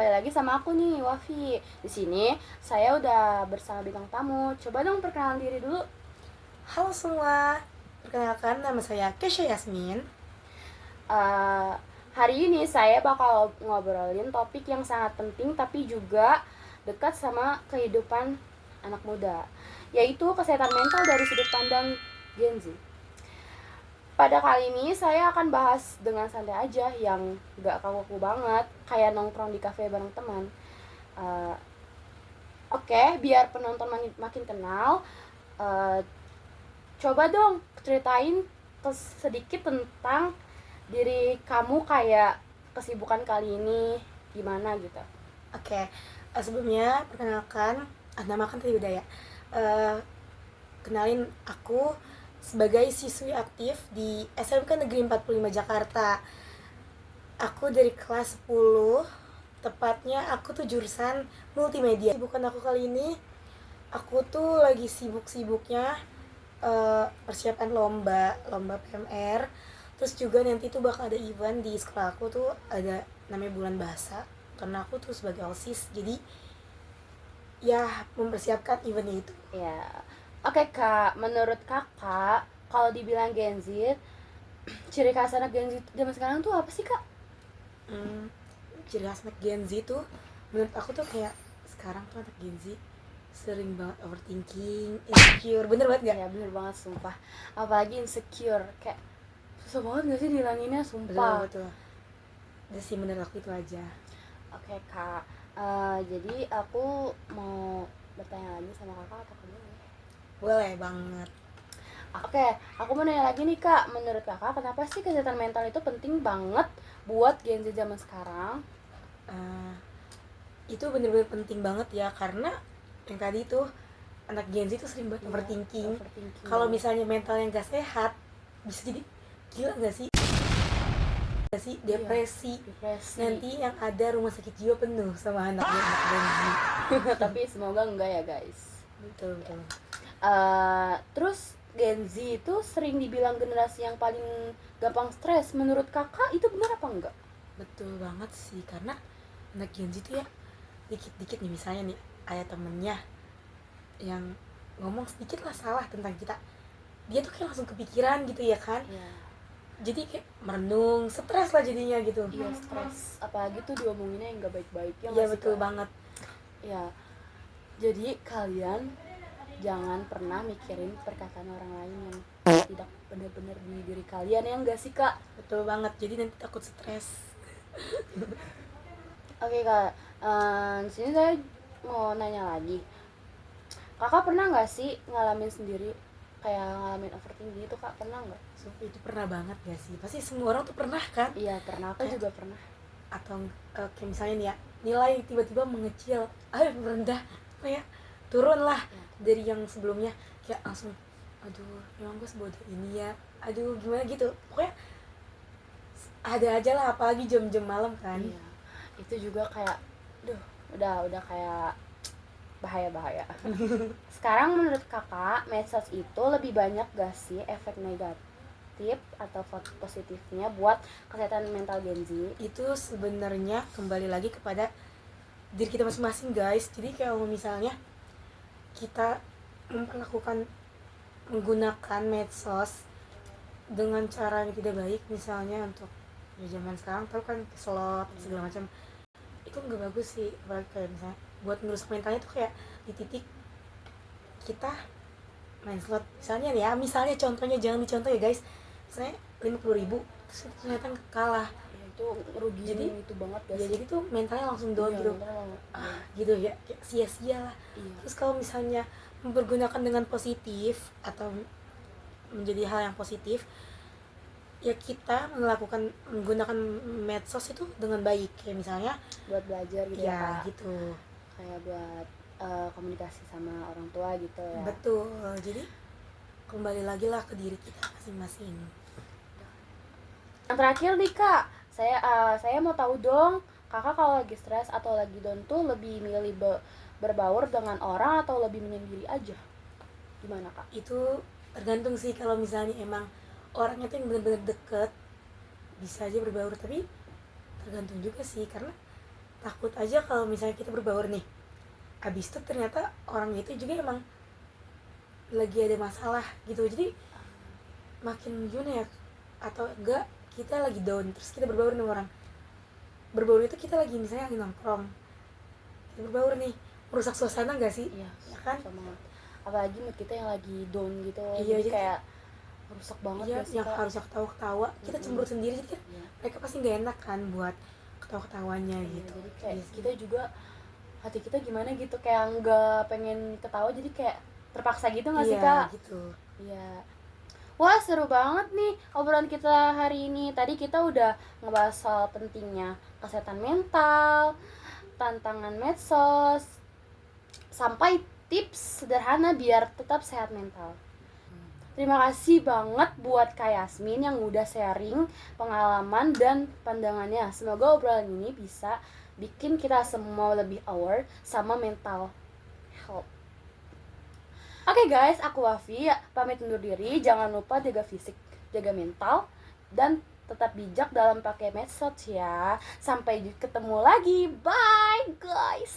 kembali lagi sama aku nih, Wafi. Di sini saya udah bersama bintang tamu. Coba dong perkenalan diri dulu. Halo semua, perkenalkan nama saya Kesha Yasmin. Eh, Hari ini saya bakal ngobrolin topik yang sangat penting tapi juga dekat sama kehidupan anak muda, yaitu kesehatan mental dari sudut pandang Gen Z. Pada kali ini saya akan bahas dengan santai aja, yang gak kaku banget, kayak nongkrong di kafe bareng teman. Eh, Oke, biar penonton makin kenal, eh, coba dong ceritain sedikit tentang diri kamu, kayak kesibukan kali ini gimana gitu. Oke, sebelumnya perkenalkan, nama kan tadi udah ya. Eh, Kenalin aku sebagai siswi aktif di SMK Negeri 45 Jakarta. Aku dari kelas 10, tepatnya aku tuh jurusan multimedia. Bukan aku kali ini, aku tuh lagi sibuk-sibuknya persiapan lomba PMR. Terus juga nanti tuh bakal ada event di sekolah aku tuh, ada namanya bulan bahasa, karena aku tuh sebagai OSIS, jadi ya mempersiapkan eventnya itu. Ya, oke Kak, menurut Kakak kalau dibilang Gen Z, ciri khas anak Gen Z zaman sekarang tuh apa sih Kak? hmm, Ciri khas anak Gen Z tuh menurut aku tuh kayak sekarang tuh anak Gen Z sering banget overthinking, insecure, bener banget gak? Ya bener banget sumpah, apalagi insecure, kayak susah banget gak sih dihilanginnya, sumpah. Betul betul. Udah sih, menurut aku itu aja. Oke Kak, jadi aku mau bertanya lagi sama Kakak atau kamu nih? Boleh banget. Oke, aku mau nanya lagi nih Kak, menurut Kakak kenapa sih kesehatan mental itu penting banget buat Gen Z zaman sekarang? Eh, itu bener-bener penting banget ya, karena yang tadi tuh anak Gen Z tuh sering banget overthinking. Overthinking Kalau banget. misalnya mentalnya nggak sehat, bisa jadi gila nggak sih? Depresi. Depresi. Nanti yang ada rumah sakit jiwa penuh sama anak Gen Z. Tapi semoga enggak ya guys. Betul betul. Terus Gen Z itu sering dibilang generasi yang paling gampang stres. Menurut Kakak itu benar apa enggak? Betul banget sih, karena anak Gen Z tuh ya dikit-dikit nih, misalnya nih ada temennya yang ngomong sedikit lah salah tentang kita, dia tuh kayak langsung kepikiran gitu ya kan. Iya. Jadi kayak merenung, stres lah jadinya gitu. Iya stres. Apalagi tuh diomonginnya yang gak baik-baik ya. Iya betul banget. Ya. Jadi kalian jangan pernah mikirin perkataan orang lain yang tidak benar-benar di diri kalian, ya enggak sih Kak? Betul banget. Jadi nanti takut stres. Oke Kak, di sini saya mau nanya lagi. Kakak pernah nggak sih ngalamin sendiri kayak ngalamin overthinking gitu Kak? Pernah nggak? So, itu pernah banget gak sih? Pasti semua orang tuh pernah kan? Iya pernah, aku Kayak, juga pernah. atau kayak misalnya nih ya, nilai tiba-tiba mengecil, merendah, kayak turun lah dari yang sebelumnya, kayak langsung aduh emang gue sebodoh ini ya, aduh gimana gitu. Pokoknya ada aja lah, apalagi jam-jam malam kan. Iya, itu juga kayak duh, udah kayak bahaya. Sekarang menurut Kakak medsos itu lebih banyak gak sih efek negatif atau positifnya buat kesehatan mental Gen Z? Itu sebenarnya kembali lagi kepada diri kita masing-masing guys. Jadi kalau misalnya kita menggunakan medsos dengan cara yang tidak baik, misalnya untuk ya zaman sekarang tahu kan slot segala macam, itu nggak bagus sih. Apalagi kayak misalnya buat ngerusak mentalnya tuh kayak di titik kita main slot misalnya nih ya, misalnya contohnya, jangan dicontoh ya guys, misalnya 50.000 terus ternyata kalah Ya, itu rugi, jadi itu banget ya, sih? jadi tuh mentalnya langsung down gitu. Gitu ya, kayak sia-sia lah. Iya. Terus kalau misalnya mempergunakan dengan positif atau menjadi hal yang positif, ya kita menggunakan medsos itu dengan baik, kayak misalnya Buat belajar gitu ya ya Kak? gitu. Kayak buat komunikasi sama orang tua gitu ya? Betul. Jadi kembali lagi lah ke diri kita masing-masing. Yang terakhir nih Kak, saya mau tahu dong, Kakak kalau lagi stres atau lagi down tuh lebih milih berbaur dengan orang atau lebih menyendiri aja? Gimana Kak? Itu tergantung sih. Kalau misalnya emang orangnya tuh yang benar-benar deket, bisa aja berbaur, tapi tergantung juga sih, karena takut aja kalau misalnya kita berbaur nih, abis itu ternyata orang itu juga emang lagi ada masalah gitu, jadi makin gimana ya, atau enggak kita lagi down terus kita berbaur nih orang. Berbaur itu kita lagi misalnya lagi nongkrong, kita berbaur nih, merusak suasana gak sih? Iya, Ya kan? sama. Apalagi mood kita yang lagi down gitu, Iya, jadi jadi kayak rusak banget iya, gak sih yang Kak? harusnya ketawa-ketawa kita cemberut sendiri, jadi kan Iya. mereka pasti gak enak kan buat ketawa-ketawanya Iya, gitu. jadi kayak Iya sih. kita juga hati kita gimana gitu, kayak nggak pengen ketawa, jadi kayak terpaksa gitu nggak sih Iya, Kak? gitu. Iya. Wah, seru banget nih obrolan kita hari ini. Tadi kita udah ngebahas soal pentingnya kesehatan mental, tantangan medsos, sampai tips sederhana biar tetap sehat mental. Terima kasih banget buat Kak Yasmin yang udah sharing pengalaman dan pandangannya. Semoga obrolan ini bisa bikin kita semua lebih aware sama mental health. Oke guys, aku Wafi, pamit undur diri. Jangan lupa jaga fisik, jaga mental, dan tetap bijak dalam pakai medsos ya. Sampai ketemu lagi. Bye guys.